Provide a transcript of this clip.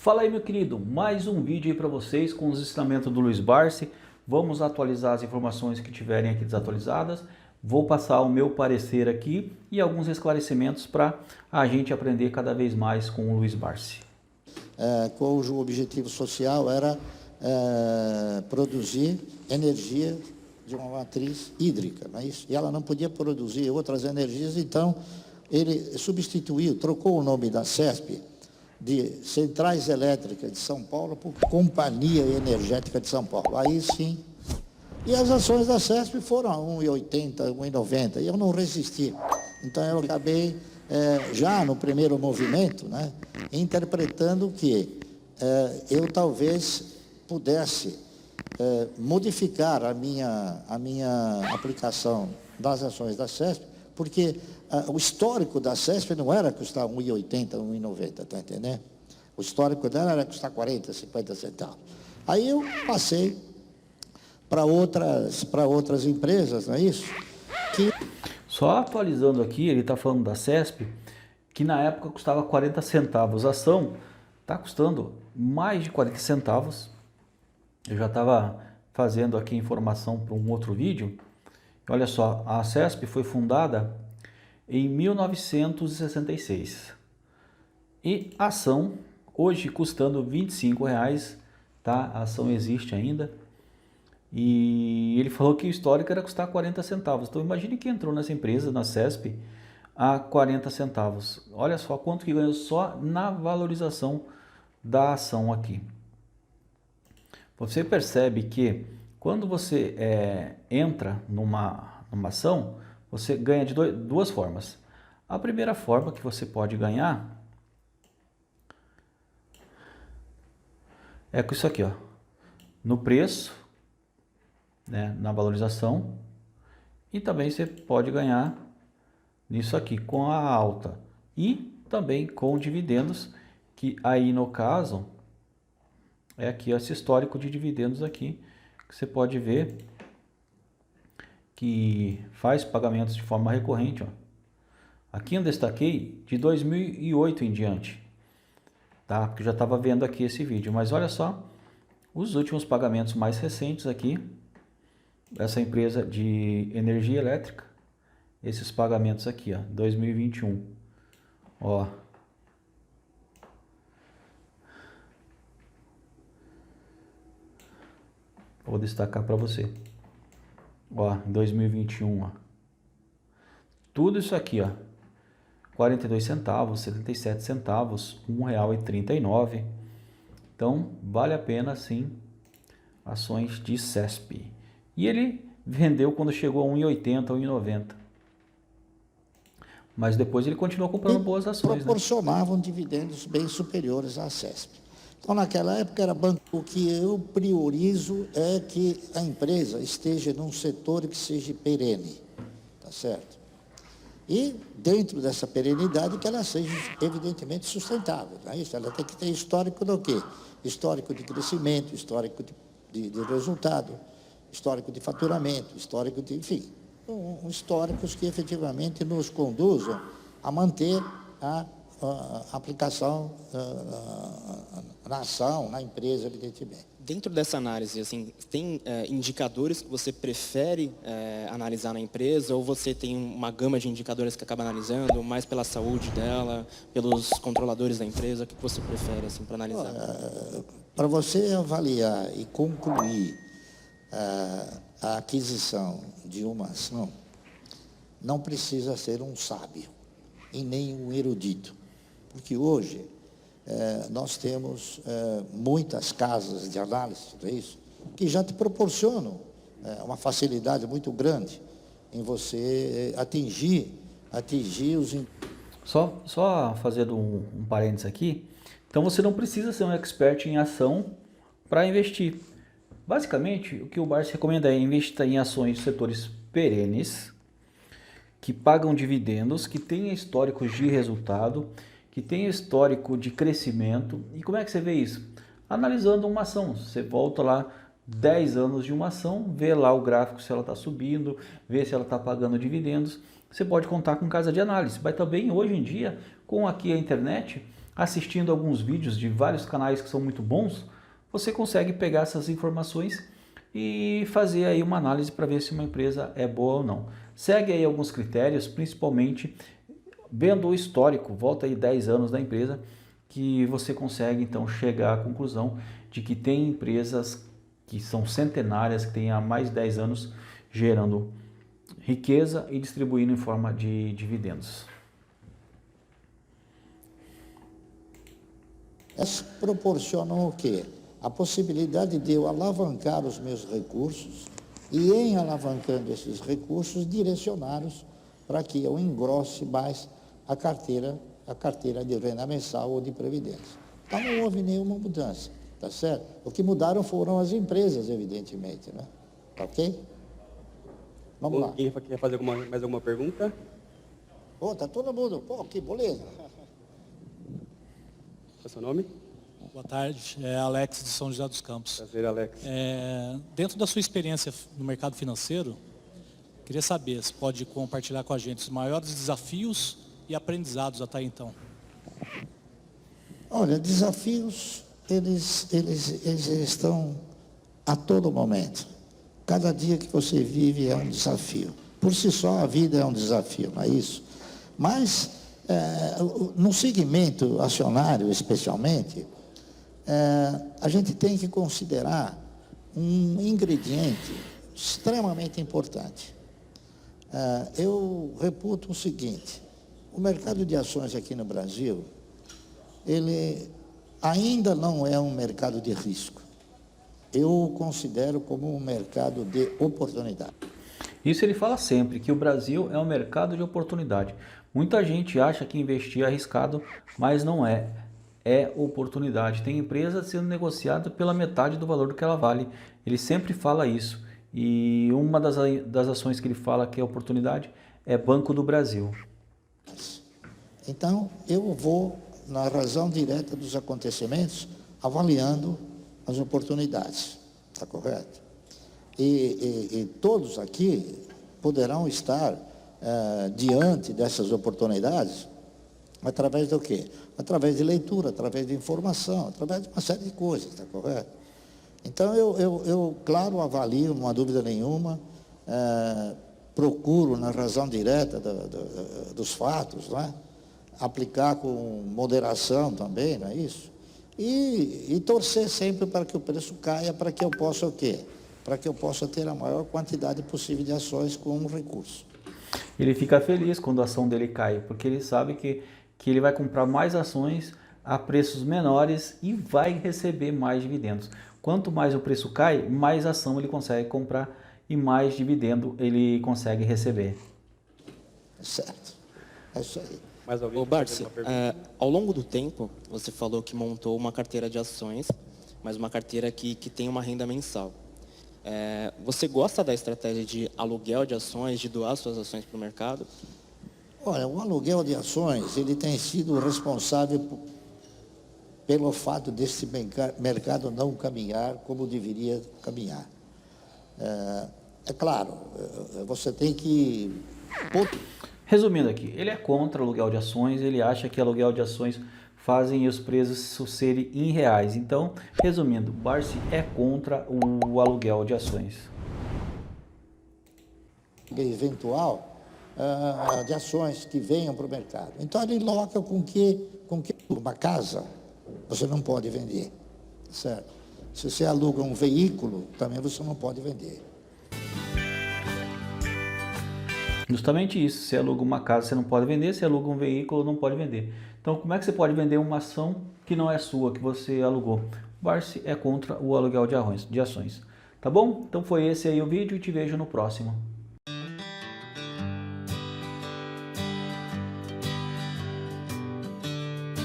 Fala aí, meu querido, mais um vídeo aí para vocês com os ensinamentos do Luiz Barsi. Vamos atualizar as informações que tiverem aqui desatualizadas. Vou passar o meu parecer aqui e alguns esclarecimentos para a gente aprender cada vez mais com o Luiz Barsi. Cujo objetivo social era produzir energia de uma matriz hídrica, não é isso? E ela não podia produzir outras energias, então ele substituiu, trocou o nome da CESP de Centrais Elétricas de São Paulo por Companhia Energética de São Paulo. Aí sim. E as ações da CESP foram a 1,80, 1,90, e eu não resisti. Então eu acabei, já no primeiro movimento, né, interpretando que eu talvez pudesse modificar a minha aplicação das ações da CESP, porque o histórico da CESP não era custar 1,80, 1,90, tá entendendo? O histórico dela era custar 40, 50 centavos. Aí eu passei para outras empresas, não é isso? Só atualizando aqui, ele está falando da CESP, que na época custava 40 centavos. A ação está custando mais de 40 centavos. Eu já estava fazendo aqui informação para um outro vídeo. Olha só, a CESP foi fundada em 1966 e a ação hoje custando R$ 25,00, tá? A ação existe ainda e ele falou que o histórico era custar 40 centavos. Então imagine que entrou nessa empresa, na CESP, a 40 centavos. Olha só quanto que ganhou só na valorização da ação aqui. Você percebe que quando você entra numa ação, você ganha de duas formas. A primeira forma que você pode ganhar é com isso aqui, ó, no preço, né, na valorização, e também você pode ganhar nisso aqui com a alta e também com dividendos, que aí no caso é aqui esse histórico de dividendos aqui, que você pode ver que faz pagamentos de forma recorrente, ó. Aqui eu destaquei de 2008 em diante, tá? Porque eu já estava vendo aqui esse vídeo, mas olha só os últimos pagamentos mais recentes aqui, essa empresa de energia elétrica, esses pagamentos aqui, ó, 2021, ó. Vou destacar para você. Ó, 2021, ó. Tudo isso aqui, ó. 42 centavos, 77 centavos, R$1,39. Então, vale a pena sim ações de CESP. E ele vendeu quando chegou a 1,80, 1,90. Mas depois ele continuou comprando boas ações, proporcionavam, né, dividendos bem superiores à CESP. Então, naquela época, era banco. O que eu priorizo é que a empresa esteja num setor que seja perene, tá certo? E, dentro dessa perenidade, que ela seja, evidentemente, sustentável, não é isso? Ela tem que ter histórico do quê? Histórico de crescimento, histórico de resultado, histórico de faturamento, histórico de, enfim, históricos que efetivamente nos conduzam a manter a aplicação na ação, na empresa, evidentemente. Dentro dessa análise, assim, tem indicadores que você prefere analisar na empresa, ou você tem uma gama de indicadores que acaba analisando, mais pela saúde dela, pelos controladores da empresa? O que você prefere, assim, para analisar? Para você avaliar e concluir a aquisição de uma ação, não precisa ser um sábio e nem um erudito. Porque hoje nós temos muitas casas de análise, não é isso, que já te proporcionam uma facilidade muito grande em você atingir os... Só fazendo um parênteses aqui, então você não precisa ser um expert em ação para investir. Basicamente, o que o Barsi recomenda é investir em ações de setores perenes, que pagam dividendos, que têm históricos de resultado, que tem histórico de crescimento. E como é que você vê isso? Analisando uma ação. Você volta lá 10 anos de uma ação, vê lá o gráfico se ela está subindo, vê se ela está pagando dividendos. Você pode contar com casa de análise. Mas também hoje em dia, com aqui a internet, assistindo alguns vídeos de vários canais que são muito bons, você consegue pegar essas informações e fazer aí uma análise para ver se uma empresa é boa ou não. Segue aí alguns critérios, principalmente vendo o histórico, volta aí 10 anos da empresa, que você consegue então chegar à conclusão de que tem empresas que são centenárias, que têm há mais de 10 anos gerando riqueza e distribuindo em forma de dividendos. Elas proporcionam o quê? A possibilidade de eu alavancar os meus recursos e, em alavancando esses recursos, direcioná-los para que eu engrosse mais a carteira de renda mensal ou de previdência. Então não houve nenhuma mudança, tá certo? O que mudaram foram as empresas, evidentemente, né? Ok? Vamos lá. Alguém quer fazer mais alguma pergunta? Pô, tá todo mundo, pô, que beleza. Qual é o seu nome? Boa tarde, é Alex de São José dos Campos. Prazer, Alex. Dentro da sua experiência no mercado financeiro, queria saber se pode compartilhar com a gente os maiores desafios e aprendizados até então. Olha, desafios, eles estão a todo momento. Cada dia que você vive é um desafio. Por si só, a vida é um desafio, não é isso? Mas, no segmento acionário, especialmente, a gente tem que considerar um ingrediente extremamente importante. Eu reputo o seguinte: o mercado de ações aqui no Brasil, ele ainda não é um mercado de risco. Eu considero como um mercado de oportunidade. Isso ele fala sempre, que o Brasil é um mercado de oportunidade. Muita gente acha que investir é arriscado, mas não é. É oportunidade. Tem empresa sendo negociada pela metade do valor do que ela vale. Ele sempre fala isso. E uma das ações que ele fala que é oportunidade é Banco do Brasil. Então, eu vou, na razão direta dos acontecimentos, avaliando as oportunidades. Está correto? E todos aqui poderão estar diante dessas oportunidades através do quê? Através de leitura, através de informação, através de uma série de coisas, está correto? Então, eu claro, avalio, não há dúvida nenhuma, procuro, na razão direta dos fatos, né? Aplicar com moderação também, não é isso? E torcer sempre para que o preço caia, para que eu possa o quê? Para que eu possa ter a maior quantidade possível de ações com um recurso. Ele fica feliz quando a ação dele cai, porque ele sabe que ele vai comprar mais ações a preços menores e vai receber mais dividendos. Quanto mais o preço cai, mais ação ele consegue comprar e mais dividendo ele consegue receber. Certo. É isso aí. Mais alguém? Ô, Barsi, quer fazer alguma pergunta? ao longo do tempo, você falou que montou uma carteira de ações, mas uma carteira que tem uma renda mensal. Você gosta da estratégia de aluguel de ações, de doar suas ações para o mercado? Olha, o aluguel de ações, ele tem sido responsável pelo fato desse mercado não caminhar como deveria caminhar. É claro, você tem que... Resumindo aqui, ele é contra o aluguel de ações, ele acha que aluguel de ações fazem os preços serem irreais. Então, resumindo, o Barsi é contra o aluguel de ações. Eventual de ações que venham para o mercado. Então, ele loca com que uma casa você não pode vender, certo? Se você aluga um veículo, também você não pode vender. Justamente isso, se aluga uma casa você não pode vender, se aluga um veículo não pode vender. Então como é que você pode vender uma ação que não é sua, que você alugou? O Barsi é contra o aluguel de ações. Tá bom? Então foi esse aí o vídeo e te vejo no próximo.